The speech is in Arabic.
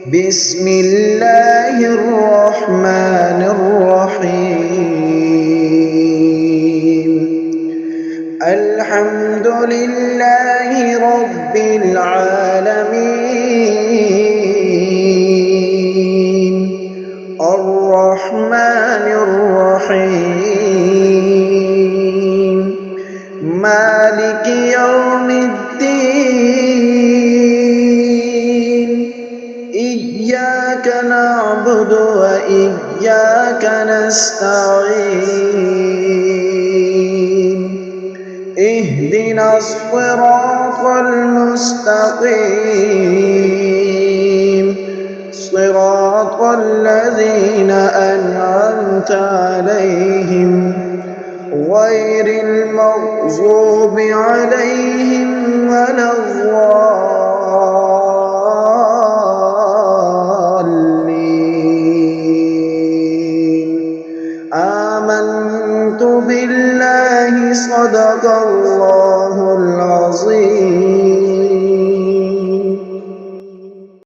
بسم الله الرحمن الرحيم. الحمد لله رب العالمين، الرحمن الرحيم، مالك يوم الدين. إياك نعبد وإياك نستعين. اهدنا الصراط المستقيم، صراط الذين أنعمت عليهم غير المغضوب عليهم ولا الضالين. آمنت بالله، صدق الله